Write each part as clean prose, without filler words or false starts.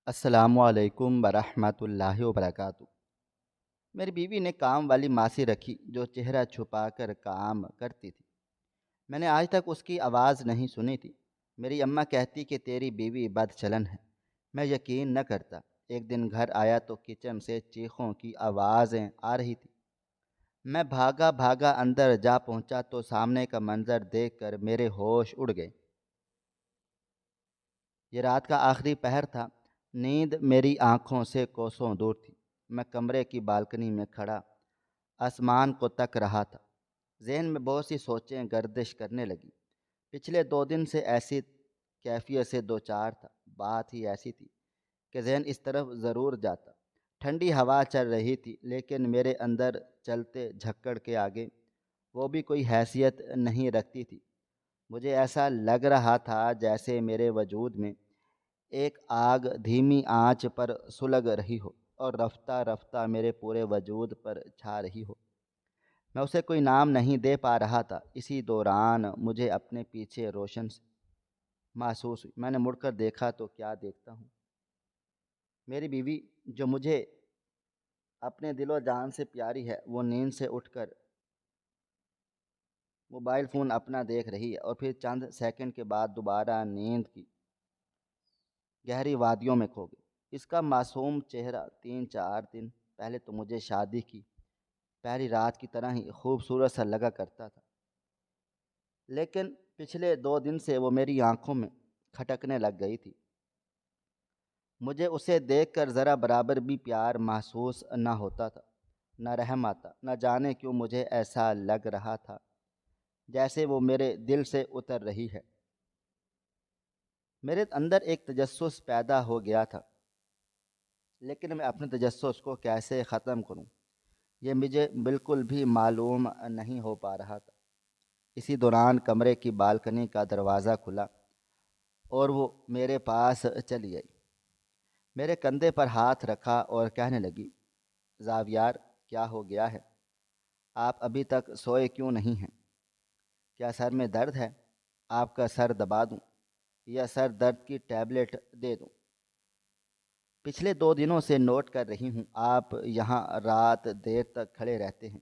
السلام علیکم ورحمۃ اللہ وبرکاتہ۔ میری بیوی نے کام والی ماسی رکھی جو چہرہ چھپا کر کام کرتی تھی۔ میں نے آج تک اس کی آواز نہیں سنی تھی۔ میری اماں کہتی کہ تیری بیوی بد چلن ہے۔ میں یقین نہ کرتا۔ ایک دن گھر آیا تو کچن سے چیخوں کی آوازیں آ رہی تھی۔ میں بھاگا بھاگا اندر جا پہنچا تو سامنے کا منظر دیکھ کر میرے ہوش اڑ گئے۔ یہ رات کا آخری پہر تھا۔ نیند میری آنکھوں سے کوسوں دور تھی۔ میں کمرے کی بالکنی میں کھڑا آسمان کو تک رہا تھا۔ ذہن میں بہت سی سوچیں گردش کرنے لگی۔ پچھلے 2 دن سے ایسی کیفیت سے دوچار تھا۔ بات ہی ایسی تھی کہ ذہن اس طرف ضرور جاتا۔ ٹھنڈی ہوا چل رہی تھی لیکن میرے اندر چلتے جھکڑ کے آگے وہ بھی کوئی حیثیت نہیں رکھتی تھی۔ مجھے ایسا لگ رہا تھا جیسے میرے وجود میں ایک آگ دھیمی آنچ پر سلگ رہی ہو اور رفتہ رفتہ میرے پورے وجود پر چھا رہی ہو۔ میں اسے کوئی نام نہیں دے پا رہا تھا۔ اسی دوران مجھے اپنے پیچھے روشن محسوس ہوئی۔ میں نے مڑ کر دیکھا تو کیا دیکھتا ہوں، میری بیوی جو مجھے اپنے دل و جان سے پیاری ہے، وہ نیند سے اٹھ کر موبائل فون اپنا دیکھ رہی ہے اور پھر چند سیکنڈ کے بعد دوبارہ نیند کی گہری وادیوں میں کھو گئی۔ اس کا معصوم چہرہ 3-4 دن پہلے تو مجھے شادی کی پہلی رات کی طرح ہی خوبصورت سا لگا کرتا تھا، لیکن پچھلے 2 دن سے وہ میری آنکھوں میں کھٹکنے لگ گئی تھی۔ مجھے اسے دیکھ کر ذرا برابر بھی پیار محسوس نہ ہوتا تھا، نہ رحم آتا۔ نہ جانے کیوں مجھے ایسا لگ رہا تھا جیسے وہ میرے دل سے اتر رہی ہے۔ میرے اندر ایک تجسس پیدا ہو گیا تھا، لیکن میں اپنے تجسس کو کیسے ختم کروں یہ مجھے بالکل بھی معلوم نہیں ہو پا رہا تھا۔ اسی دوران کمرے کی بالکنی کا دروازہ کھلا اور وہ میرے پاس چلی آئی۔ میرے کندھے پر ہاتھ رکھا اور کہنے لگی، زاویار کیا ہو گیا ہے؟ آپ ابھی تک سوئے کیوں نہیں ہیں؟ کیا سر میں درد ہے؟ آپ کا سر دبا دوں یا سر درد کی ٹیبلٹ دے دوں؟ پچھلے 2 دنوں سے نوٹ کر رہی ہوں آپ یہاں رات دیر تک کھڑے رہتے ہیں۔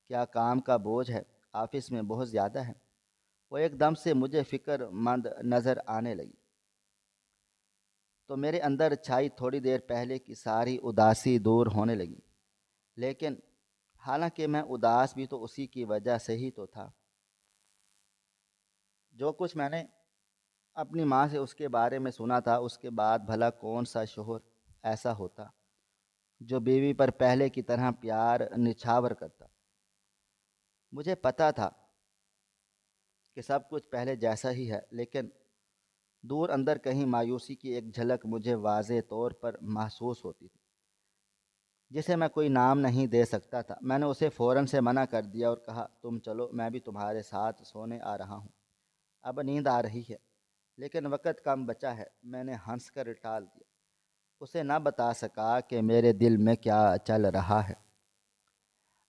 کیا کام کا بوجھ ہے؟ آفس میں بہت زیادہ ہے؟ وہ ایک دم سے مجھے فکر مند نظر آنے لگی تو میرے اندر چھائی تھوڑی دیر پہلے کی ساری اداسی دور ہونے لگی، لیکن حالانکہ میں اداس بھی تو اسی کی وجہ سے ہی تو تھا۔ جو کچھ میں نے اپنی ماں سے اس کے بارے میں سنا تھا، اس کے بعد بھلا کون سا شوہر ایسا ہوتا جو بیوی پر پہلے کی طرح پیار نچھاور کرتا۔ مجھے پتہ تھا کہ سب کچھ پہلے جیسا ہی ہے، لیکن دور اندر کہیں مایوسی کی ایک جھلک مجھے واضح طور پر محسوس ہوتی تھی، جسے میں کوئی نام نہیں دے سکتا تھا۔ میں نے اسے فوراً سے منع کر دیا اور کہا، تم چلو، میں بھی تمہارے ساتھ سونے آ رہا ہوں، اب نیند آ رہی ہے۔ لیکن وقت کم بچا ہے، میں نے ہنس کر ٹال دیا۔ اسے نہ بتا سکا کہ میرے دل میں کیا چل رہا ہے۔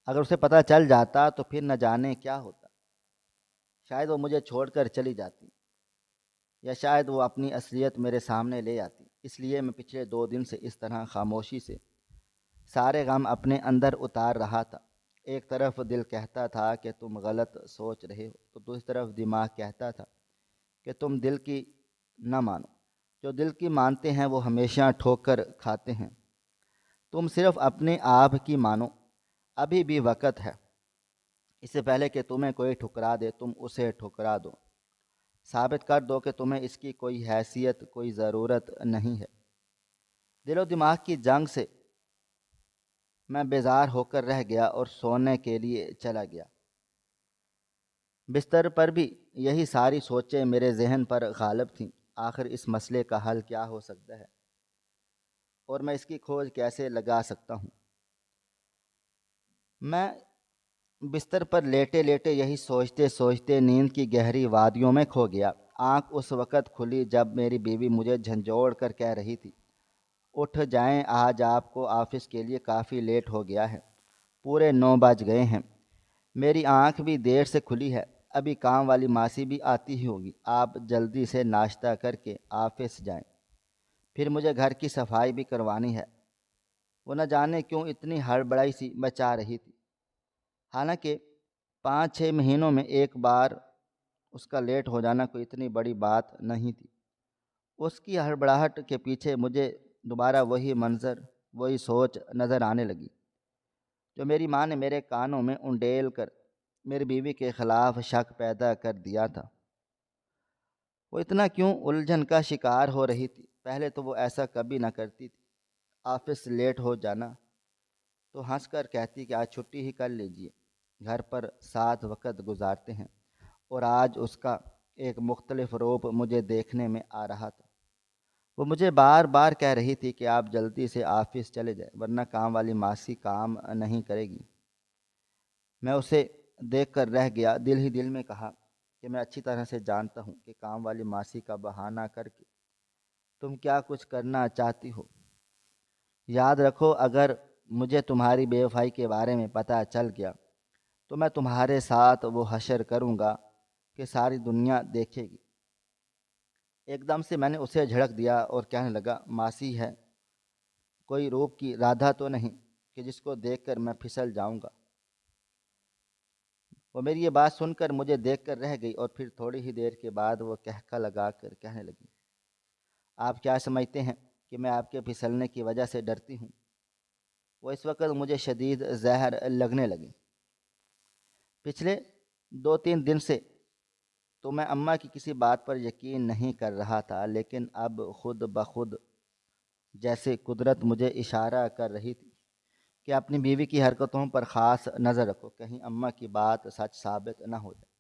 اگر اسے پتہ چل جاتا تو پھر نہ جانے کیا ہوتا۔ شاید وہ مجھے چھوڑ کر چلی جاتی، یا شاید وہ اپنی اصلیت میرے سامنے لے آتی۔ اس لیے میں پچھلے 2 دن سے اس طرح خاموشی سے سارے غم اپنے اندر اتار رہا تھا۔ ایک طرف دل کہتا تھا کہ تم غلط سوچ رہے ہو، تو دوسری طرف دماغ کہتا تھا کہ تم دل کی نہ مانو، جو دل کی مانتے ہیں وہ ہمیشہ ٹھوکر کھاتے ہیں۔ تم صرف اپنے آپ کی مانو، ابھی بھی وقت ہے۔ اس سے پہلے کہ تمہیں کوئی ٹھکرا دے، تم اسے ٹھکرا دو، ثابت کر دو کہ تمہیں اس کی کوئی حیثیت، کوئی ضرورت نہیں ہے۔ دل و دماغ کی جنگ سے میں بیزار ہو کر رہ گیا اور سونے کے لیے چلا گیا۔ بستر پر بھی یہی ساری سوچیں میرے ذہن پر غالب تھیں۔ آخر اس مسئلے کا حل کیا ہو سکتا ہے اور میں اس کی کھوج کیسے لگا سکتا ہوں؟ میں بستر پر لیٹے لیٹے یہی سوچتے سوچتے نیند کی گہری وادیوں میں کھو گیا۔ آنکھ اس وقت کھلی جب میری بیوی مجھے جھنجھوڑ کر کہہ رہی تھی، اٹھ جائیں، آج آپ کو آفس کے لیے کافی لیٹ ہو گیا ہے، پورے 9 بج گئے ہیں۔ میری آنکھ بھی دیر سے کھلی ہے، ابھی کام والی ماسی بھی آتی ہی ہوگی، آپ جلدی سے ناشتہ کر کے آفس جائیں، پھر مجھے گھر کی صفائی بھی کروانی ہے۔ وہ نہ جانے کیوں اتنی ہڑبڑائی سی مچا رہی تھی، حالانکہ 5-6 مہینوں میں ایک بار اس کا لیٹ ہو جانا کوئی اتنی بڑی بات نہیں تھی۔ اس کی ہڑبڑاہٹ کے پیچھے مجھے دوبارہ وہی منظر، وہی سوچ نظر آنے لگی جو میری ماں نے میرے کانوں میں انڈیل کر میری بیوی کے خلاف شک پیدا کر دیا تھا۔ وہ اتنا کیوں الجھن کا شکار ہو رہی تھی؟ پہلے تو وہ ایسا کبھی نہ کرتی تھی۔ آفس لیٹ ہو جانا تو ہنس کر کہتی کہ آج چھٹی ہی کر لیجیے، گھر پر ساتھ وقت گزارتے ہیں، اور آج اس کا ایک مختلف روپ مجھے دیکھنے میں آ رہا تھا۔ وہ مجھے بار بار کہہ رہی تھی کہ آپ جلدی سے آفس چلے جائیں ورنہ کام والی ماسی کام نہیں کرے گی۔ میں اسے دیکھ کر رہ گیا، دل ہی دل میں کہا کہ میں اچھی طرح سے جانتا ہوں کہ کام والی ماسی کا بہانہ کر کے تم کیا کچھ کرنا چاہتی ہو۔ یاد رکھو، اگر مجھے تمہاری بے وفائی کے بارے میں پتہ چل گیا تو میں تمہارے ساتھ وہ حشر کروں گا کہ ساری دنیا دیکھے گی۔ ایک دم سے میں نے اسے جھڑک دیا اور کہنے لگا، ماسی ہے کوئی روپ کی رادھا تو نہیں کہ جس کو دیکھ کر میں پھسل جاؤں گا۔ وہ میری یہ بات سن کر مجھے دیکھ کر رہ گئی اور پھر تھوڑی ہی دیر کے بعد وہ کہکا لگا کر کہنے لگی، آپ کیا سمجھتے ہیں کہ میں آپ کے پھسلنے کی وجہ سے ڈرتی ہوں؟ وہ اس وقت مجھے شدید زہر لگنے لگی۔ پچھلے 2-3 دن سے تو میں اماں کی کسی بات پر یقین نہیں کر رہا تھا، لیکن اب خود بخود جیسے قدرت مجھے اشارہ کر رہی تھی کہ اپنی بیوی کی حرکتوں پر خاص نظر رکھو، کہیں اماں کی بات سچ ثابت نہ ہو جائے۔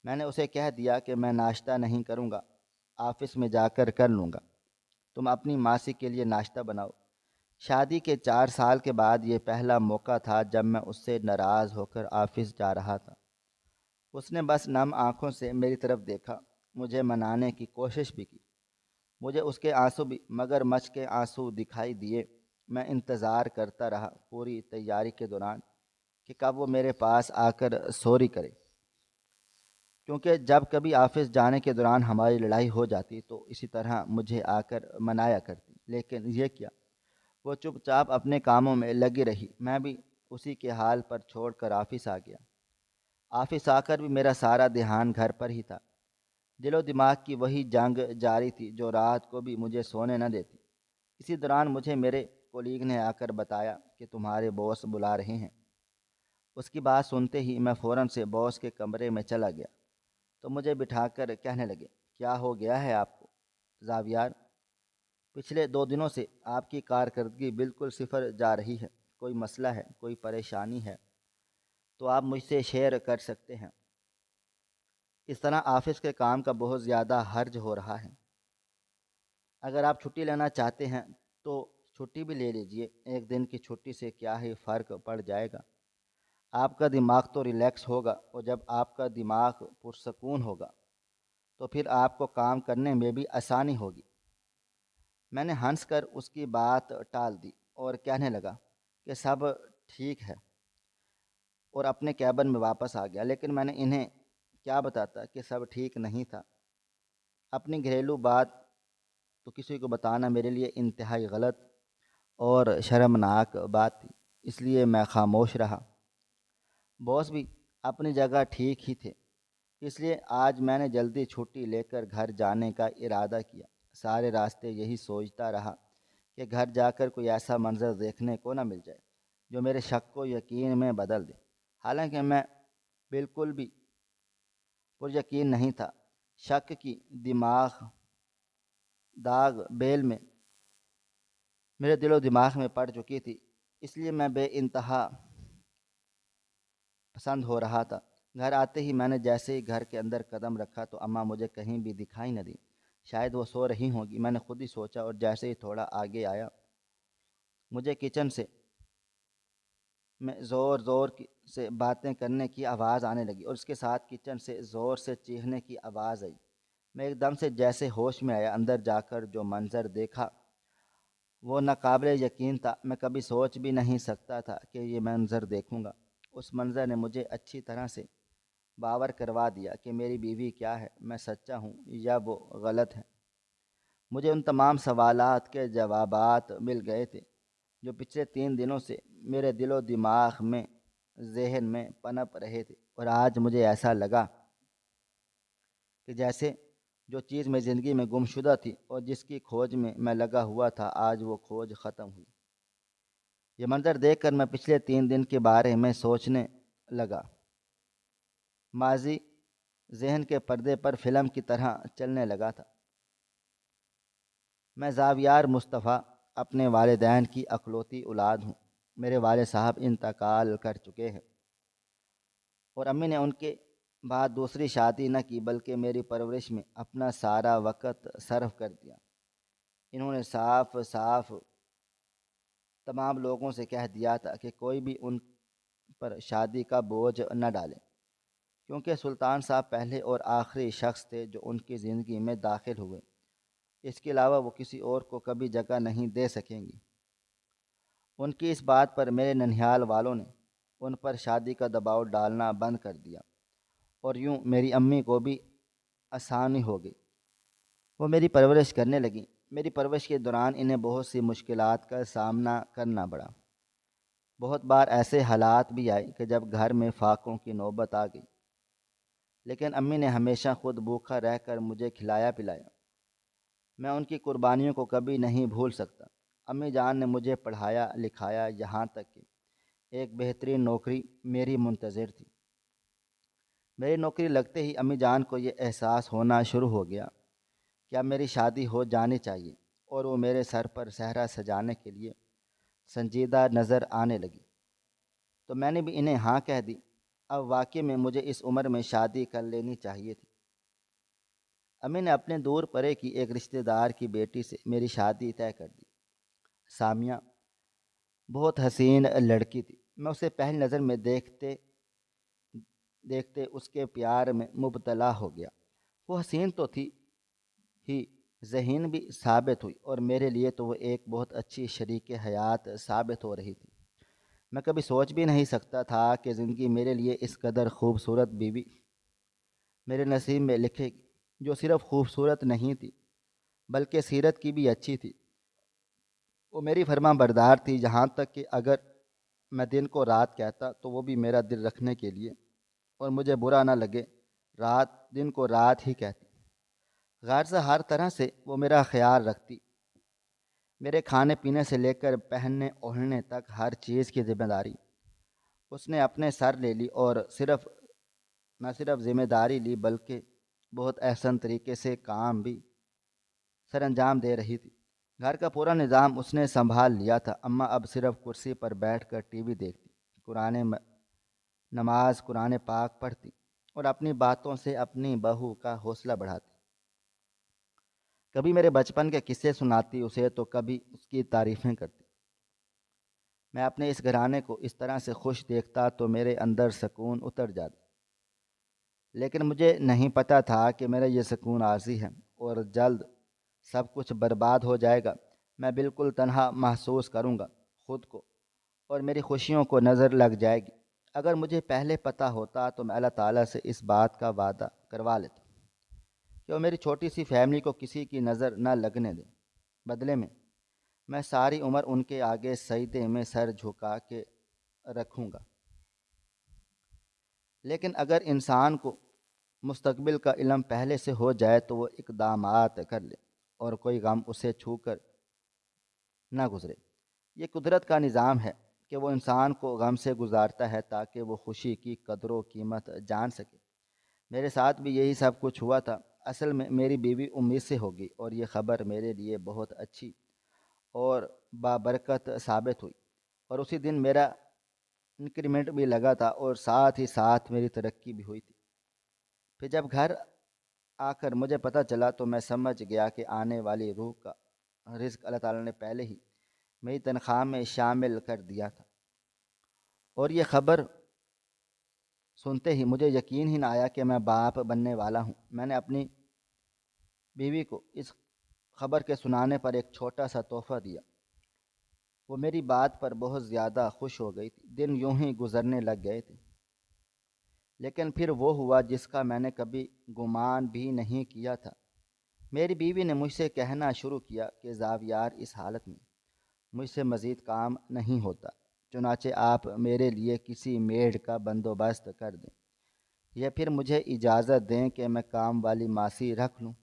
میں نے اسے کہہ دیا کہ میں ناشتہ نہیں کروں گا، آفس میں جا کر کر لوں گا، تم اپنی ماسی کے لیے ناشتہ بناؤ۔ شادی کے 4 سال کے بعد یہ پہلا موقع تھا جب میں اس سے ناراض ہو کر آفس جا رہا تھا۔ اس نے بس نم آنکھوں سے میری طرف دیکھا، مجھے منانے کی کوشش بھی کی۔ مجھے اس کے آنسو بھی مگر مچھ کے آنسو دکھائی دیے۔ میں انتظار کرتا رہا پوری تیاری کے دوران کہ کب وہ میرے پاس آ کر سوری کرے، کیونکہ جب کبھی آفس جانے کے دوران ہماری لڑائی ہو جاتی تو اسی طرح مجھے آ کر منایا کرتی، لیکن یہ کیا، وہ چپ چاپ اپنے کاموں میں لگی رہی۔ میں بھی اسی کے حال پر چھوڑ کر آفس آ گیا۔ آفس آ کر بھی میرا سارا دھیان گھر پر ہی تھا۔ دل و دماغ کی وہی جنگ جاری تھی جو رات کو بھی مجھے سونے نہ دیتی۔ اسی دوران مجھے میرے کولیگ نے آ کر بتایا کہ تمہارے باس بلا رہے ہیں۔ اس کی بات سنتے ہی میں فوراً سے باس کے کمرے میں چلا گیا تو مجھے بٹھا کر کہنے لگے، کیا ہو گیا ہے آپ کو زاویار؟ پچھلے 2 دنوں سے آپ کی کارکردگی بالکل صفر جا رہی ہے، کوئی مسئلہ ہے، کوئی پریشانی ہے تو آپ مجھ سے شیئر کر سکتے ہیں۔ اس طرح آفس کے کام کا بہت زیادہ حرج ہو رہا ہے۔ اگر آپ چھٹی لینا چاہتے ہیں تو چھٹی بھی لے لیجئے، 1 دن کی چھٹی سے کیا ہی فرق پڑ جائے گا۔ آپ کا دماغ تو ریلیکس ہوگا، اور جب آپ کا دماغ پرسکون ہوگا تو پھر آپ کو کام کرنے میں بھی آسانی ہوگی۔ میں نے ہنس کر اس کی بات ٹال دی اور کہنے لگا کہ سب ٹھیک ہے، اور اپنے کیبن میں واپس آ گیا۔ لیکن میں نے انہیں کیا بتاتا کہ سب ٹھیک نہیں تھا۔ اپنی گھریلو بات تو کسی کو بتانا میرے لیے انتہائی غلط اور شرمناک بات تھی، اس لیے میں خاموش رہا۔ باس بھی اپنی جگہ ٹھیک ہی تھے، اس لیے آج میں نے جلدی چھٹی لے کر گھر جانے کا ارادہ کیا۔ سارے راستے یہی سوچتا رہا کہ گھر جا کر کوئی ایسا منظر دیکھنے کو نہ مل جائے جو میرے شک کو یقین میں بدل دے۔ حالانکہ میں بالکل بھی پر یقین نہیں تھا، شک کی داغ بیل میں میرے دل و دماغ میں پڑ چکی تھی، اس لیے میں بے انتہا پسند ہو رہا تھا۔ گھر آتے ہی میں نے جیسے ہی گھر کے اندر قدم رکھا تو اماں مجھے کہیں بھی دکھائی نہ دی۔ شاید وہ سو رہی ہوں گی، میں نے خود ہی سوچا، اور جیسے ہی تھوڑا آگے آیا مجھے کچن سے میں زور زور سے باتیں کرنے کی آواز آنے لگی، اور اس کے ساتھ کچن سے زور سے چیخنے کی آواز آئی۔ میں ایک دم سے جیسے ہوش میں آیا، اندر جا کر جو منظر دیکھا وہ ناقابل یقین تھا۔ میں کبھی سوچ بھی نہیں سکتا تھا کہ یہ منظر دیکھوں گا۔ اس منظر نے مجھے اچھی طرح سے باور کروا دیا کہ میری بیوی کیا ہے، میں سچا ہوں یا وہ غلط ہے۔ مجھے ان تمام سوالات کے جوابات مل گئے تھے جو پچھلے 3 دنوں سے میرے دل و دماغ میں ذہن میں پنپ رہے تھے، اور آج مجھے ایسا لگا کہ جیسے جو چیز میں زندگی میں گم شدہ تھی اور جس کی کھوج میں لگا ہوا تھا، آج وہ کھوج ختم ہوئی۔ یہ منظر دیکھ کر میں پچھلے 3 دن کے بارے میں سوچنے لگا۔ ماضی ذہن کے پردے پر فلم کی طرح چلنے لگا تھا۔ میں زاویار مصطفیٰ اپنے والدین کی اکلوتی اولاد ہوں۔ میرے والد صاحب انتقال کر چکے ہیں، اور امی نے ان کے بعد دوسری شادی نہ کی، بلکہ میری پرورش میں اپنا سارا وقت صرف کر دیا۔ انہوں نے صاف صاف تمام لوگوں سے کہہ دیا تھا کہ کوئی بھی ان پر شادی کا بوجھ نہ ڈالے، کیونکہ سلطان صاحب پہلے اور آخری شخص تھے جو ان کی زندگی میں داخل ہوئے۔ اس کے علاوہ وہ کسی اور کو کبھی جگہ نہیں دے سکیں گی۔ ان کی اس بات پر میرے ننھیال والوں نے ان پر شادی کا دباؤ ڈالنا بند کر دیا، اور یوں میری امی کو بھی آسانی ہو گئی۔ وہ میری پرورش کرنے لگیں۔ میری پرورش کے دوران انہیں بہت سی مشکلات کا سامنا کرنا پڑا۔ بہت بار ایسے حالات بھی آئے کہ جب گھر میں فاقوں کی نوبت آ گئی، لیکن امی نے ہمیشہ خود بھوکا رہ کر مجھے کھلایا پلایا۔ میں ان کی قربانیوں کو کبھی نہیں بھول سکتا۔ امی جان نے مجھے پڑھایا لکھایا، یہاں تک کہ ایک بہترین نوکری میری منتظر تھی۔ میری نوکری لگتے ہی امی جان کو یہ احساس ہونا شروع ہو گیا کہ اب میری شادی ہو جانی چاہیے، اور وہ میرے سر پر صحرا سجانے کے لیے سنجیدہ نظر آنے لگی۔ تو میں نے بھی انہیں ہاں کہہ دی۔ اب واقعی میں مجھے اس عمر میں شادی کر لینی چاہیے تھی۔ امی نے اپنے دور پرے کی ایک رشتہ دار کی بیٹی سے میری شادی طے کر دی۔ سامیہ بہت حسین لڑکی تھی۔ میں اسے پہلی نظر میں دیکھتے اس کے پیار میں مبتلا ہو گیا۔ وہ حسین تو تھی ہی، ذہین بھی ثابت ہوئی، اور میرے لیے تو وہ ایک بہت اچھی شریک حیات ثابت ہو رہی تھی۔ میں کبھی سوچ بھی نہیں سکتا تھا کہ زندگی میرے لیے اس قدر خوبصورت بیوی میرے نصیب میں لکھے گی، جو صرف خوبصورت نہیں تھی بلکہ سیرت کی بھی اچھی تھی۔ وہ میری فرما بردار تھی، جہاں تک کہ اگر میں دن کو رات کہتا تو وہ بھی میرا دل رکھنے کے لیے، اور مجھے برا نہ لگے، دن کو رات ہی کہتی۔ غیر سے ہر طرح سے وہ میرا خیال رکھتی۔ میرے کھانے پینے سے لے کر پہننے اوڑھنے تک ہر چیز کی ذمہ داری اس نے اپنے سر لے لی، اور نہ صرف ذمہ داری لی بلکہ بہت احسن طریقے سے کام بھی سر انجام دے رہی تھی۔ گھر کا پورا نظام اس نے سنبھال لیا تھا۔ اماں اب صرف کرسی پر بیٹھ کر ٹی وی دیکھتی، نماز قرآن پاک پڑھتی، اور اپنی باتوں سے اپنی بہو کا حوصلہ بڑھاتی۔ کبھی میرے بچپن کے قصے سناتی اسے، تو کبھی اس کی تعریفیں کرتی۔ میں اپنے اس گھرانے کو اس طرح سے خوش دیکھتا تو میرے اندر سکون اتر جاتا، لیکن مجھے نہیں پتہ تھا کہ میرا یہ سکون عارضی ہے اور جلد سب کچھ برباد ہو جائے گا۔ میں بالکل تنہا محسوس کروں گا خود کو، اور میری خوشیوں کو نظر لگ جائے گی۔ اگر مجھے پہلے پتہ ہوتا تو میں اللہ تعالیٰ سے اس بات کا وعدہ کروا لیتا کہ وہ میری چھوٹی سی فیملی کو کسی کی نظر نہ لگنے دے۔ بدلے میں ساری عمر ان کے آگے سجدے میں سر جھکا کے رکھوں گا۔ لیکن اگر انسان کو مستقبل کا علم پہلے سے ہو جائے تو وہ اقدامات کر لے اور کوئی غم اسے چھو کر نہ گزرے۔ یہ قدرت کا نظام ہے کہ وہ انسان کو غم سے گزارتا ہے تاکہ وہ خوشی کی قدر و قیمت جان سکے۔ میرے ساتھ بھی یہی سب کچھ ہوا تھا۔ اصل میں میری بیوی امید سے ہوگی، اور یہ خبر میرے لیے بہت اچھی اور بابرکت ثابت ہوئی، اور اسی دن میرا انکریمنٹ بھی لگا تھا، اور ساتھ ہی ساتھ میری ترقی بھی ہوئی تھی۔ پھر جب گھر آ کر مجھے پتہ چلا تو میں سمجھ گیا کہ آنے والی روح کا رزق اللہ تعالیٰ نے پہلے ہی میری تنخواہ میں شامل کر دیا تھا، اور یہ خبر سنتے ہی مجھے یقین ہی نہ آیا کہ میں باپ بننے والا ہوں۔ میں نے اپنی بیوی کو اس خبر کے سنانے پر ایک چھوٹا سا تحفہ دیا۔ وہ میری بات پر بہت زیادہ خوش ہو گئی تھی۔ دن یوں ہی گزرنے لگ گئے تھے، لیکن پھر وہ ہوا جس کا میں نے کبھی گمان بھی نہیں کیا تھا۔ میری بیوی نے مجھ سے کہنا شروع کیا کہ زاویار اس حالت میں مجھ سے مزید کام نہیں ہوتا، چنانچہ آپ میرے لیے کسی میڈ کا بندوبست کر دیں یا پھر مجھے اجازت دیں کہ میں کام والی ماسی رکھ لوں۔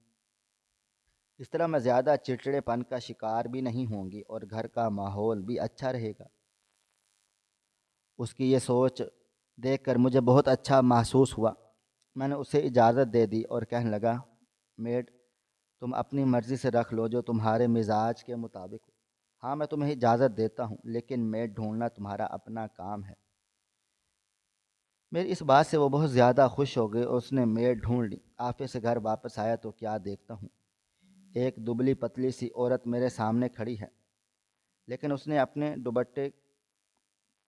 اس طرح میں زیادہ چڑچڑے پن کا شکار بھی نہیں ہوں گی اور گھر کا ماحول بھی اچھا رہے گا۔ اس کی یہ سوچ دیکھ کر مجھے بہت اچھا محسوس ہوا۔ میں نے اسے اجازت دے دی اور کہنے لگا، میڈ تم اپنی مرضی سے رکھ لو جو تمہارے مزاج کے مطابق ہو۔ ہاں میں تمہیں اجازت دیتا ہوں، لیکن میڈ ڈھونڈنا تمہارا اپنا کام ہے۔ میری اس بات سے وہ بہت زیادہ خوش ہو گئی اور اس نے میڈ ڈھونڈ لی۔ آفس سے گھر واپس آیا تو کیا دیکھتا ہوں، ایک دبلی پتلی سی عورت میرے سامنے کھڑی ہے، لیکن اس نے اپنے دوپٹے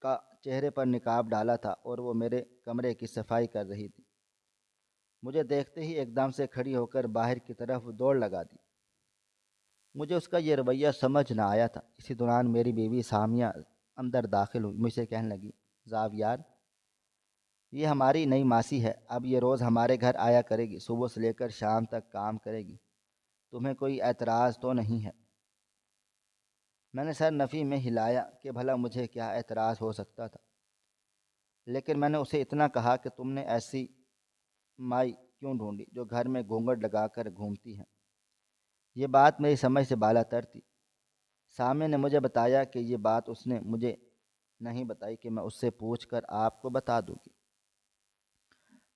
کا چہرے پر نقاب ڈالا تھا اور وہ میرے کمرے کی صفائی کر رہی تھی۔ مجھے دیکھتے ہی ایک دم سے کھڑی ہو کر باہر کی طرف دوڑ لگا دی۔ مجھے اس کا یہ رویہ سمجھ نہ آیا تھا۔ اسی دوران میری بیوی سامیہ اندر داخل ہوئی، مجھ سے کہنے لگی، زاویار یہ ہماری نئی ماسی ہے، اب یہ روز ہمارے گھر آیا کرے گی، صبح سے لے کر شام تک کام کرے گی، تمہیں کوئی اعتراض تو نہیں ہے؟ میں نے سر نفی میں ہلایا کہ بھلا مجھے کیا اعتراض ہو سکتا تھا، لیکن میں نے اسے اتنا کہا کہ تم نے ایسی مائی کیوں ڈھونڈی جو گھر میں گھونگھٹ لگا کر گھومتی ہے؟ یہ بات میری سمجھ سے بالا تر تھی۔ سامع نے مجھے بتایا کہ یہ بات اس نے مجھے نہیں بتائی کہ میں اس سے پوچھ کر آپ کو بتا دوں گی۔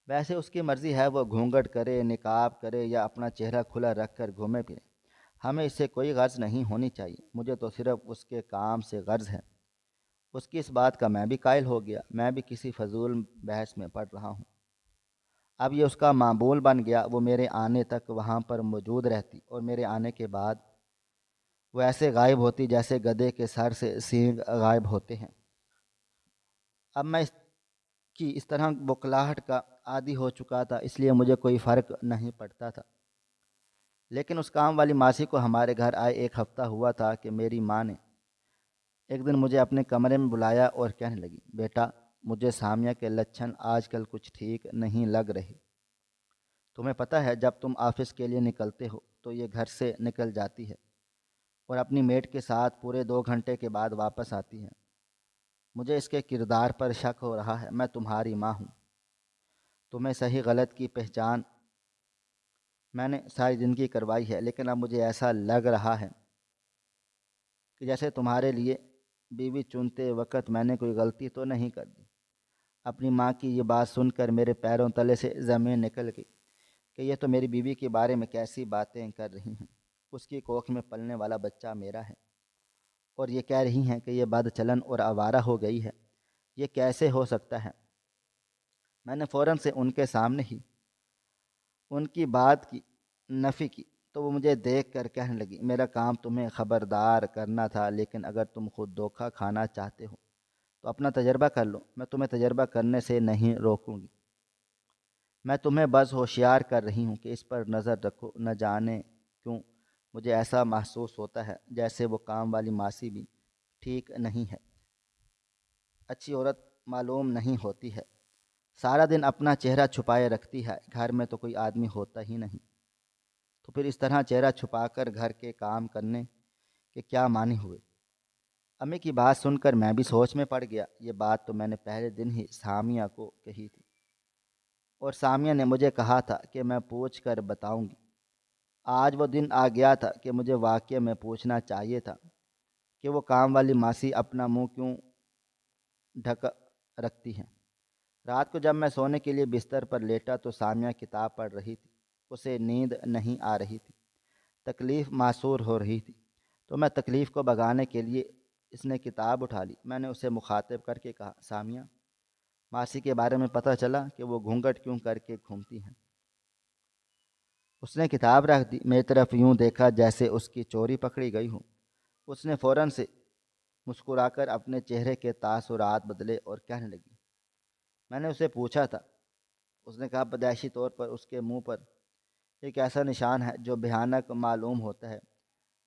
ویسے اس کی مرضی ہے، وہ گھونگھٹ کرے، نقاب کرے یا اپنا چہرہ کھلا رکھ کر گھومے پھرے، ہمیں اس سے کوئی غرض نہیں ہونی چاہیے۔ مجھے تو صرف اس کے کام سے غرض ہے۔ اس کی اس بات کا میں بھی قائل ہو گیا۔ میں بھی کسی فضول بحث میں پڑ رہا ہوں۔ اب یہ اس کا معمول بن گیا، وہ میرے آنے تک وہاں پر موجود رہتی اور میرے آنے کے بعد وہ ایسے غائب ہوتی جیسے گدھے کے سر سے سینگ غائب ہوتے ہیں۔ اب میں اس طرح بوکھلاہٹ کا عادی ہو چکا تھا، اس لیے مجھے کوئی فرق نہیں پڑتا تھا۔ لیکن اس کام والی ماسی کو ہمارے گھر آئے ایک ہفتہ ہوا تھا کہ میری ماں نے ایک دن مجھے اپنے کمرے میں بلایا اور کہنے لگی، بیٹا مجھے سامیہ کے لچھن آج کل کچھ ٹھیک نہیں لگ رہے۔ تمہیں پتہ ہے جب تم آفس کے لیے نکلتے ہو تو یہ گھر سے نکل جاتی ہے اور اپنی میٹ کے ساتھ پورے 2 گھنٹے کے بعد واپس آتی ہے۔ مجھے اس کے کردار پر شک ہو رہا ہے۔ میں تمہاری ماں ہوں، تمہیں صحیح غلط کی پہچان میں نے ساری زندگی کروائی ہے، لیکن اب مجھے ایسا لگ رہا ہے کہ جیسے تمہارے لیے بیوی چنتے وقت میں نے کوئی غلطی تو نہیں کر دی۔ اپنی ماں کی یہ بات سن کر میرے پیروں تلے سے زمین نکل گئی کہ یہ تو میری بیوی کے بارے میں کیسی باتیں کر رہی ہیں۔ اس کی کوکھ میں پلنے والا بچہ میرا ہے اور یہ کہہ رہی ہیں کہ یہ بد چلن اور آوارہ ہو گئی ہے، یہ کیسے ہو سکتا ہے؟ میں نے فوراً سے ان کے سامنے ہی ان کی بات کی نفی کی تو وہ مجھے دیکھ کر کہنے لگی، میرا کام تمہیں خبردار کرنا تھا، لیکن اگر تم خود دھوکہ کھانا چاہتے ہو تو اپنا تجربہ کر لو، میں تمہیں تجربہ کرنے سے نہیں روکوں گی۔ میں تمہیں بس ہوشیار کر رہی ہوں کہ اس پر نظر رکھو، نہ جانے کیوں مجھے ایسا محسوس ہوتا ہے جیسے وہ کام والی ماسی بھی ٹھیک نہیں ہے، اچھی عورت معلوم نہیں ہوتی ہے، سارا دن اپنا چہرہ چھپائے رکھتی ہے، گھر میں تو کوئی آدمی ہوتا ہی نہیں، تو پھر اس طرح چہرہ چھپا کر گھر کے کام کرنے کے کیا معنی ہوئے؟ امی کی بات سن کر میں بھی سوچ میں پڑ گیا۔ یہ بات تو میں نے پہلے دن ہی سامیہ کو کہی تھی اور سامیہ نے مجھے کہا تھا کہ میں پوچھ کر بتاؤں گی۔ آج وہ دن آ گیا تھا کہ مجھے واقعہ میں پوچھنا چاہیے تھا کہ وہ کام والی ماسی اپنا منہ کیوں ڈھک رکھتی ہیں۔ رات کو جب میں سونے کے لیے بستر پر لیٹا تو سامیہ کتاب پڑھ رہی تھی، اسے نیند نہیں آ رہی تھی، تکلیف محسوس ہو رہی تھی، تو میں تکلیف کو بھگانے کے لیے اس نے کتاب اٹھا لی۔ میں نے اسے مخاطب کر کے کہا، سامیہ ماسی کے بارے میں پتہ چلا کہ وہ گھونگھٹ کیوں کر کے گھومتی ہیں؟ اس نے کتاب رکھ دی، میری طرف یوں دیکھا جیسے اس کی چوری پکڑی گئی ہو۔ اس نے فوراً سے مسکرا کر اپنے چہرے کے تاثرات بدلے اور کہنے لگی، میں نے اسے پوچھا تھا۔ اس نے کہا، پیدائشی طور پر اس کے منہ پر ایک ایسا نشان ہے جو بھیانک معلوم ہوتا ہے،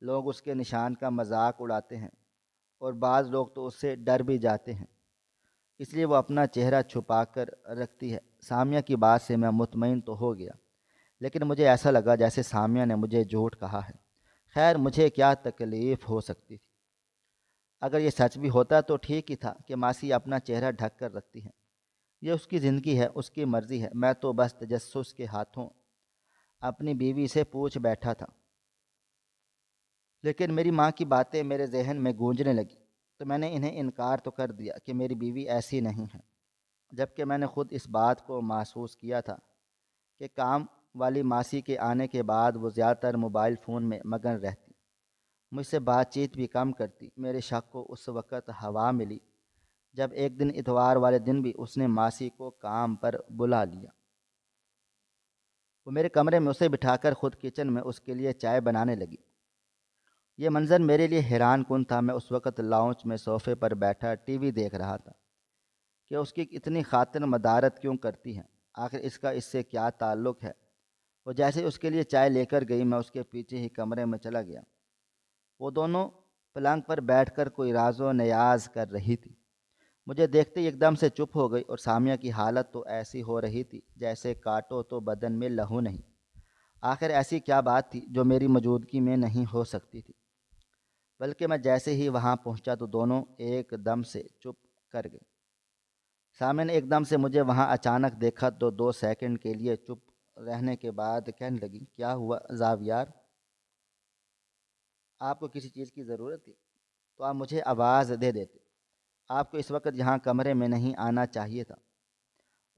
لوگ اس کے نشان کا مذاق اڑاتے ہیں اور بعض لوگ تو اس سے ڈر بھی جاتے ہیں، اس لیے وہ اپنا چہرہ چھپا کر رکھتی ہے۔ سامیہ کی بات سے میں مطمئن تو ہو گیا، لیکن مجھے ایسا لگا جیسے سامیہ نے مجھے جھوٹ کہا ہے۔ خیر مجھے کیا تکلیف ہو سکتی تھی؟ اگر یہ سچ بھی ہوتا تو ٹھیک ہی تھا کہ ماسی اپنا چہرہ ڈھک کر رکھتی ہیں۔ یہ اس کی زندگی ہے، اس کی مرضی ہے، میں تو بس تجسس کے ہاتھوں اپنی بیوی سے پوچھ بیٹھا تھا۔ لیکن میری ماں کی باتیں میرے ذہن میں گونجنے لگی تو میں نے انہیں انکار تو کر دیا کہ میری بیوی ایسی نہیں ہے، جبکہ میں نے خود اس بات کو محسوس کیا تھا کہ کام والی ماسی کے آنے کے بعد وہ زیادہ تر موبائل فون میں مگن رہتی، مجھ سے بات چیت بھی کم کرتی۔ میرے شک کو اس وقت ہوا ملی جب ایک دن اتوار والے دن بھی اس نے ماسی کو کام پر بلا لیا۔ وہ میرے کمرے میں اسے بٹھا کر خود کچن میں اس کے لیے چائے بنانے لگی۔ یہ منظر میرے لیے حیران کن تھا۔ میں اس وقت لاؤنج میں صوفے پر بیٹھا ٹی وی دیکھ رہا تھا کہ اس کی اتنی خاطر مدارت کیوں کرتی ہیں، آخر اس کا اس سے کیا تعلق ہے۔ وہ جیسے اس کے لیے چائے لے کر گئی میں اس کے پیچھے ہی کمرے میں چلا گیا۔ وہ دونوں پلنگ پر بیٹھ کر کوئی راز و نیاز کر رہی تھی۔ مجھے دیکھتے ہی ایک دم سے چپ ہو گئی اور سامیہ کی حالت تو ایسی ہو رہی تھی جیسے کاٹو تو بدن میں لہو نہیں۔ آخر ایسی کیا بات تھی جو میری موجودگی میں نہیں ہو سکتی تھی؟ بلکہ میں جیسے ہی وہاں پہنچا تو دونوں ایک دم سے چپ کر گئے۔ سامیہ نے ایک دم سے مجھے وہاں اچانک دیکھا تو 2 سیکنڈ کے لیے چپ رہنے کے بعد کہنے لگی، کیا ہوا زاویار؟ آپ کو کسی چیز کی ضرورت تھی تو آپ مجھے آواز دے دیتے، آپ کو اس وقت یہاں کمرے میں نہیں آنا چاہیے تھا۔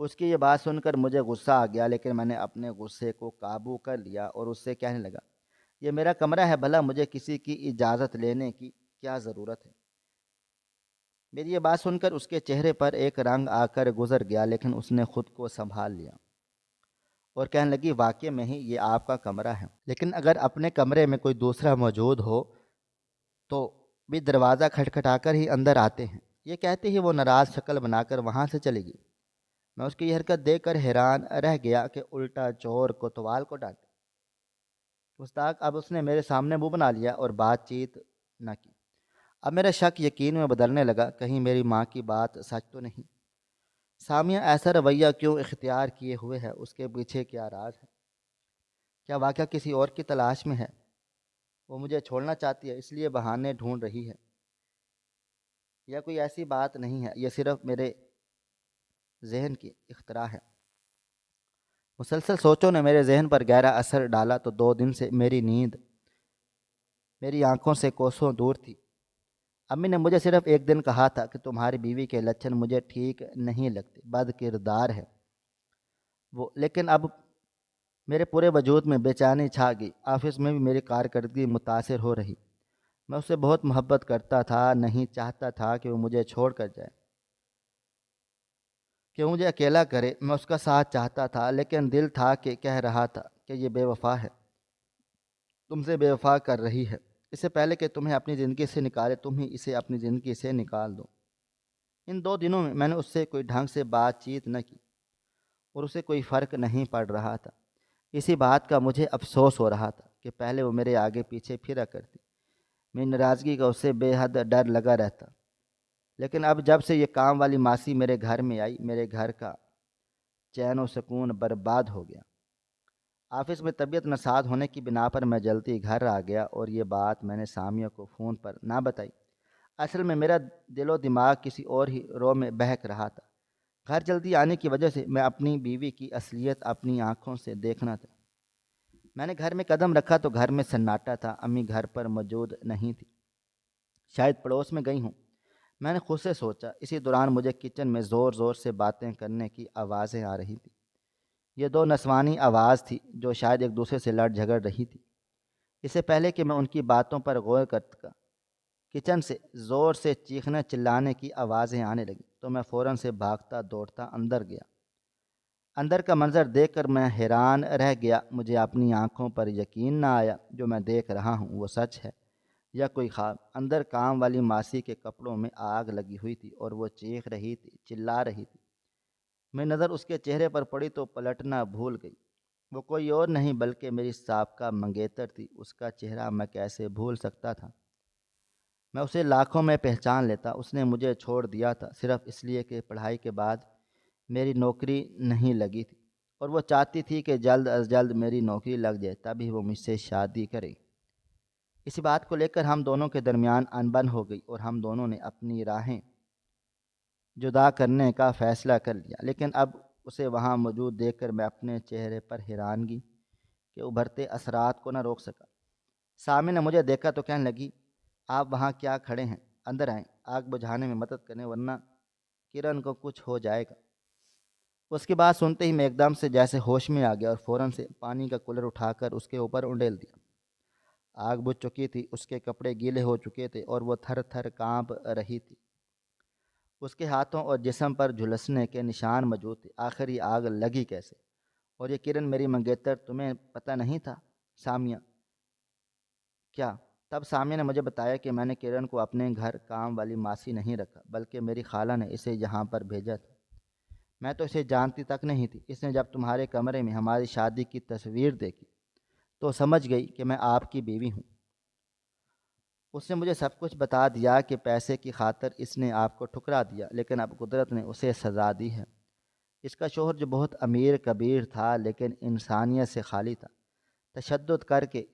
اس کی یہ بات سن کر مجھے غصہ آ گیا، لیکن میں نے اپنے غصے کو قابو کر لیا اور اس سے کہنے لگا، یہ میرا کمرہ ہے، بھلا مجھے کسی کی اجازت لینے کی کیا ضرورت ہے؟ میری یہ بات سن کر اس کے چہرے پر ایک رنگ آ کر گزر گیا، لیکن اس نے خود کو سنبھال لیا اور کہنے لگی، واقعی میں ہی یہ آپ کا کمرہ ہے، لیکن اگر اپنے کمرے میں کوئی دوسرا موجود ہو تو بھی دروازہ کھٹکھٹا کر ہی اندر آتے ہیں۔ یہ کہتے ہی وہ ناراض شکل بنا کر وہاں سے چلی گئی۔ میں اس کی یہ حرکت دیکھ کر حیران رہ گیا کہ الٹا چور کوتوال کو ڈانٹے۔ مستاق اب اس نے میرے سامنے منہ بنا لیا اور بات چیت نہ کی۔ اب میرا شک یقین میں بدلنے لگا، کہیں میری ماں کی بات سچ تو نہیں؟ سامیہ ایسا رویہ کیوں اختیار کیے ہوئے ہے؟ اس کے پیچھے کیا راز ہے؟ کیا واقعہ کسی اور کی تلاش میں ہے؟ وہ مجھے چھوڑنا چاہتی ہے اس لیے بہانے ڈھونڈ رہی ہے؟ یا کوئی ایسی بات نہیں ہے، یہ صرف میرے ذہن کی اختراع ہے؟ مسلسل سوچوں نے میرے ذہن پر گہرا اثر ڈالا تو 2 دن سے میری نیند میری آنکھوں سے کوسوں دور تھی۔ امی نے مجھے صرف ایک دن کہا تھا کہ تمہاری بیوی کے لچھن مجھے ٹھیک نہیں لگتے، بد کردار ہے وہ، لیکن اب میرے پورے وجود میں بے چینی چھا گئی۔ آفس میں بھی میری کارکردگی متاثر ہو رہی۔ میں اس سے بہت محبت کرتا تھا، نہیں چاہتا تھا کہ وہ مجھے چھوڑ کر جائے، کہ وہ مجھے اکیلا کرے۔ میں اس کا ساتھ چاہتا تھا، لیکن دل تھا کہ کہہ رہا تھا کہ یہ بے وفا ہے، تم سے بے وفا کر رہی ہے، اس سے پہلے کہ تمہیں اپنی زندگی سے نکالے تم ہی اسے اپنی زندگی سے نکال دو۔ ان 2 دنوں میں نے اس سے کوئی ڈھنگ سے بات چیت نہ کی اور اسے کوئی فرق نہیں پڑ رہا تھا۔ اسی بات کا مجھے افسوس ہو رہا تھا کہ پہلے وہ میرے آگے پیچھے پھرا کرتی، میری ناراضگی کا اسے بے حد ڈر لگا رہتا، لیکن اب جب سے یہ کام والی ماسی میرے گھر میں آئی میرے گھر کا چین و سکون برباد ہو گیا۔ آفس میں طبیعت ناساز ہونے کی بنا پر میں جلدی گھر آ گیا اور یہ بات میں نے سامیہ کو فون پر نہ بتائی۔ اصل میں میرا دل و دماغ کسی اور ہی رو میں بہک رہا تھا۔ گھر جلدی آنے کی وجہ سے میں اپنی بیوی کی اصلیت اپنی آنکھوں سے دیکھنا تھا۔ میں نے گھر میں قدم رکھا تو گھر میں سناٹا تھا، امی گھر پر موجود نہیں تھی، شاید پڑوس میں گئی ہوں۔ میں نے خود سے سوچا۔ اسی دوران مجھے کچن میں زور زور سے باتیں کرنے کی آوازیں آ رہی تھیں۔ یہ 2 نسوانی آواز تھی جو شاید ایک دوسرے سے لڑ جھگڑ رہی تھی۔ اس سے پہلے کہ میں ان کی باتوں پر غور کرتا، کچن سے زور سے چیخنے چلانے کی آوازیں آنے لگیں تو میں فوراً سے بھاگتا دوڑتا اندر گیا۔ اندر کا منظر دیکھ کر میں حیران رہ گیا۔ مجھے اپنی آنکھوں پر یقین نہ آیا، جو میں دیکھ رہا ہوں وہ سچ ہے یا کوئی خواب؟ اندر کام والی ماسی کے کپڑوں میں آگ لگی ہوئی تھی اور وہ چیخ رہی تھی، چلا رہی تھی۔ میری نظر اس کے چہرے پر پڑی تو پلٹنا بھول گئی۔ وہ کوئی اور نہیں بلکہ میری سابقہ منگیتر تھی۔ اس کا چہرہ میں کیسے بھول سکتا تھا؟ میں اسے لاکھوں میں پہچان لیتا۔ اس نے مجھے چھوڑ دیا تھا صرف اس لیے کہ پڑھائی کے بعد میری نوکری نہیں لگی تھی۔ اور وہ چاہتی تھی کہ جلد از جلد میری نوکری لگ جائے تبھی وہ مجھ سے شادی کرے۔ اسی بات کو لے کر ہم دونوں کے درمیان انبن ہو گئی اور ہم دونوں نے اپنی راہیں جدا کرنے کا فیصلہ کر لیا، لیکن اب اسے وہاں موجود دیکھ کر میں اپنے چہرے پر حیرانگی کے ابھرتے اثرات کو نہ روک سکا۔ سامع نے مجھے دیکھا تو کہنے لگی، آپ وہاں کیا کھڑے ہیں، اندر آئیں، آگ بجھانے میں مدد کریں ورنہ کرن کو کچھ ہو جائے گا۔ اس کی بات سنتے ہی میں ایک دم سے جیسے ہوش میں آ گیا اور فوراً سے پانی کا کولر اٹھا کر اس کے اوپر انڈیل دیا۔ آگ بجھ چکی تھی، اس کے کپڑے گیلے ہو چکے تھے اور وہ تھر تھر کانپ رہی تھی۔ اس کے ہاتھوں اور جسم پر جھلسنے کے نشان موجود تھے۔ آخر یہ آگ لگی کیسے؟ اور یہ کرن میری منگیتر تمہیں پتہ نہیں تھا سامیہ؟ کیا؟ تب سامیہ نے مجھے بتایا کہ میں نے کرن کو اپنے گھر کام والی ماسی نہیں رکھا بلکہ میری خالہ نے اسے یہاں پر بھیجا تھا۔ میں تو اسے جانتی تک نہیں تھی۔ اس نے جب تمہارے کمرے میں ہماری شادی کی تصویر دیکھی تو سمجھ گئی کہ میں آپ کی بیوی ہوں۔ اس نے مجھے سب کچھ بتا دیا کہ پیسے کی خاطر اس نے آپ کو ٹھکرا دیا، لیکن اب قدرت نے اسے سزا دی ہے۔ اس کا شوہر جو بہت امیر کبیر تھا لیکن انسانیت سے خالی تھا، تشدد کر کے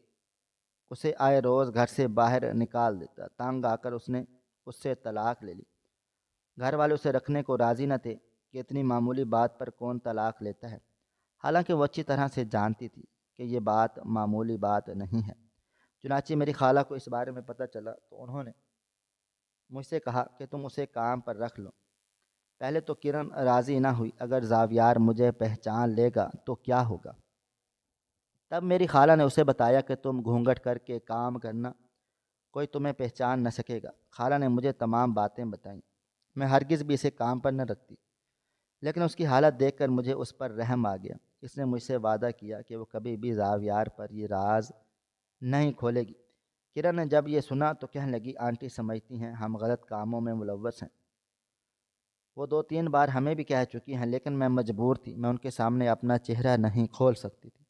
اسے آئے روز گھر سے باہر نکال دیتا۔ تنگ آ کر اس نے اس سے طلاق لے لی۔ گھر والے اسے رکھنے کو راضی نہ تھے کہ اتنی معمولی بات پر کون طلاق لیتا ہے، حالانکہ وہ اچھی طرح سے جانتی تھی کہ یہ بات معمولی بات نہیں ہے۔ چنانچہ میری خالہ کو اس بارے میں پتہ چلا تو انہوں نے مجھ سے کہا کہ تم اسے کام پر رکھ لو۔ پہلے تو کرن راضی نہ ہوئی، اگر زاویار مجھے پہچان لے گا تو کیا ہوگا؟ تب میری خالہ نے اسے بتایا کہ تم گھونگھٹ کر کے کام کرنا، کوئی تمہیں پہچان نہ سکے گا۔ خالہ نے مجھے تمام باتیں بتائیں۔ میں ہرگز بھی اسے کام پر نہ رکھتی، لیکن اس کی حالت دیکھ کر مجھے اس پر رحم آ گیا۔ اس نے مجھ سے وعدہ کیا کہ وہ کبھی بھی زاویار پر یہ راز نہیں کھولے گی۔ کرن نے جب یہ سنا تو کہنے لگی، آنٹی سمجھتی ہیں ہم غلط کاموں میں ملوث ہیں۔ وہ 2-3 بار ہمیں بھی کہہ چکی ہیں، لیکن میں مجبور تھی، میں ان کے سامنے اپنا چہرہ نہیں کھول سکتی تھی۔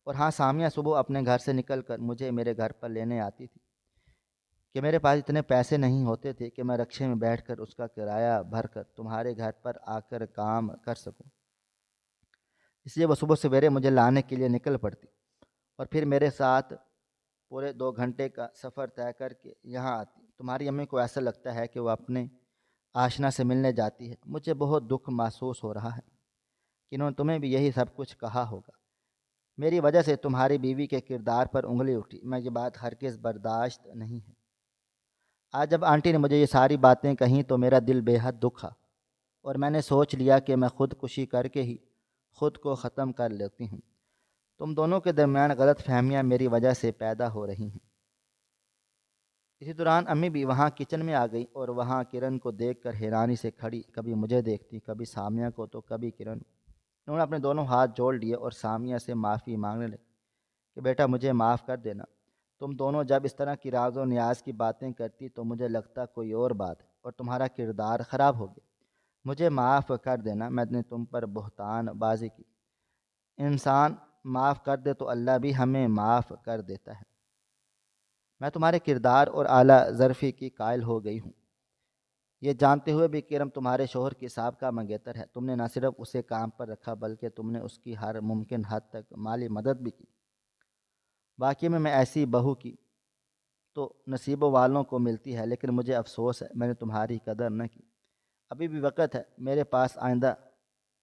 اور ہاں، سامیہ صبح اپنے گھر سے نکل کر مجھے میرے گھر پر لینے آتی تھی کہ میرے پاس اتنے پیسے نہیں ہوتے تھے کہ میں رکشے میں بیٹھ کر اس کا کرایہ بھر کر تمہارے گھر پر آ کر کام کر سکوں۔ اس لیے وہ صبح سویرے مجھے لانے کے لیے نکل پڑتی اور پھر میرے ساتھ پورے 2 گھنٹے کا سفر طے کر کے یہاں آتی۔ تمہاری امی کو ایسا لگتا ہے کہ وہ اپنے آشنا سے ملنے جاتی ہے۔ مجھے بہت دکھ محسوس ہو رہا ہے کہ انہوں نے تمہیں بھی یہی سب کچھ کہا ہوگا۔ میری وجہ سے تمہاری بیوی کے کردار پر انگلی اٹھی، میں یہ بات ہرگز برداشت نہیں ہے۔ آج جب آنٹی نے مجھے یہ ساری باتیں کہیں تو میرا دل بے حد دکھا اور میں نے سوچ لیا کہ میں خودکشی کر کے ہی خود کو ختم کر لیتی ہوں۔ تم دونوں کے درمیان غلط فہمیاں میری وجہ سے پیدا ہو رہی ہیں۔ اسی دوران امی بھی وہاں کچن میں آ گئی اور وہاں کرن کو دیکھ کر حیرانی سے کھڑی، کبھی مجھے دیکھتی، کبھی سامیہ کو تو کبھی کرن۔ انہوں نے اپنے دونوں ہاتھ جوڑ لیے اور سامیہ سے معافی مانگنے لگے کہ بیٹا مجھے معاف کر دینا۔ تم دونوں جب اس طرح کی راز و نیاز کی باتیں کرتی تو مجھے لگتا کوئی اور بات ہے اور تمہارا کردار خراب ہو گیا۔ مجھے معاف کر دینا، میں نے تم پر بہتان بازی کی۔ انسان معاف کر دے تو اللہ بھی ہمیں معاف کر دیتا ہے۔ میں تمہارے کردار اور اعلیٰ ظرفی کی قائل ہو گئی ہوں۔ یہ جانتے ہوئے بھی کہ تمہارے شوہر کی سابقہ منگیتر ہے، تم نے نہ صرف اسے کام پر رکھا بلکہ تم نے اس کی ہر ممکن حد تک مالی مدد بھی کی۔ واقعی میں ایسی بہو کی تو نصیبوں والوں کو ملتی ہے، لیکن مجھے افسوس ہے میں نے تمہاری قدر نہ کی۔ ابھی بھی وقت ہے، میرے پاس آئندہ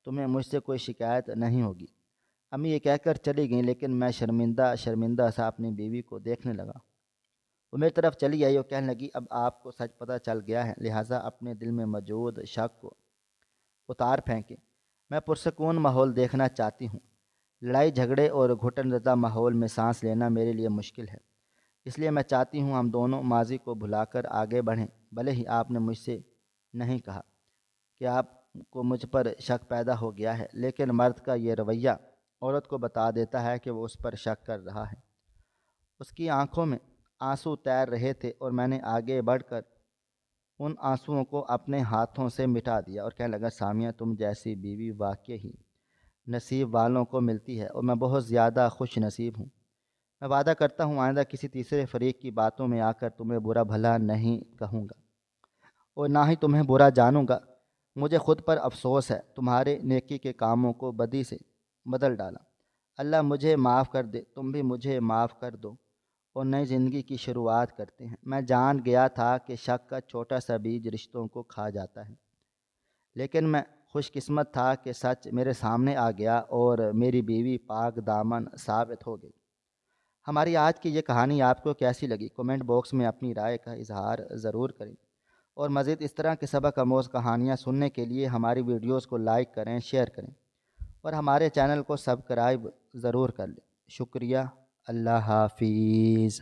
تمہیں مجھ سے کوئی شکایت نہیں ہوگی۔ امی یہ کہہ کر چلی گئیں، لیکن میں شرمندہ سا اپنی بیوی کو دیکھنے لگا۔ وہ میری طرف چلی آئی اور کہنے لگی، اب آپ کو سچ پتہ چل گیا ہے، لہٰذا اپنے دل میں موجود شک کو اتار پھینکیں۔ میں پرسکون ماحول دیکھنا چاہتی ہوں۔ لڑائی جھگڑے اور گھٹن زدہ ماحول میں سانس لینا میرے لیے مشکل ہے، اس لیے میں چاہتی ہوں ہم دونوں ماضی کو بھلا کر آگے بڑھیں۔ بھلے ہی آپ نے مجھ سے نہیں کہا کہ آپ کو مجھ پر شک پیدا ہو گیا ہے، لیکن مرد کا یہ رویہ عورت کو بتا دیتا ہے کہ وہ اس پر شک کر رہا ہے۔ اس کی آنکھوں میں آنسو تیر رہے تھے اور میں نے آگے بڑھ کر ان آنسوؤں کو اپنے ہاتھوں سے مٹا دیا اور کہنے لگا، سامیہ تم جیسی بیوی واقعی ہی نصیب والوں کو ملتی ہے اور میں بہت زیادہ خوش نصیب ہوں۔ میں وعدہ کرتا ہوں آئندہ کسی تیسرے فریق کی باتوں میں آ کر تمہیں برا بھلا نہیں کہوں گا اور نہ ہی تمہیں برا جانوں گا۔ مجھے خود پر افسوس ہے، تمہارے نیکی کے کاموں کو بدی سے بدل ڈالا۔ اللہ مجھے معاف کر دے، تم بھی مجھے معاف کر دو اور نئی زندگی کی شروعات کرتے ہیں۔ میں جان گیا تھا کہ شک کا چھوٹا سا بیج رشتوں کو کھا جاتا ہے، لیکن میں خوش قسمت تھا کہ سچ میرے سامنے آ گیا اور میری بیوی پاک دامن ثابت ہو گئی۔ ہماری آج کی یہ کہانی آپ کو کیسی لگی؟ کومنٹ باکس میں اپنی رائے کا اظہار ضرور کریں، اور مزید اس طرح کے سبق آموز کہانیاں سننے کے لیے ہماری ویڈیوز کو لائک کریں، شیئر کریں اور ہمارے چینل کو سبسکرائب ضرور کر لیں۔ شکریہ۔ اللہ حافظ۔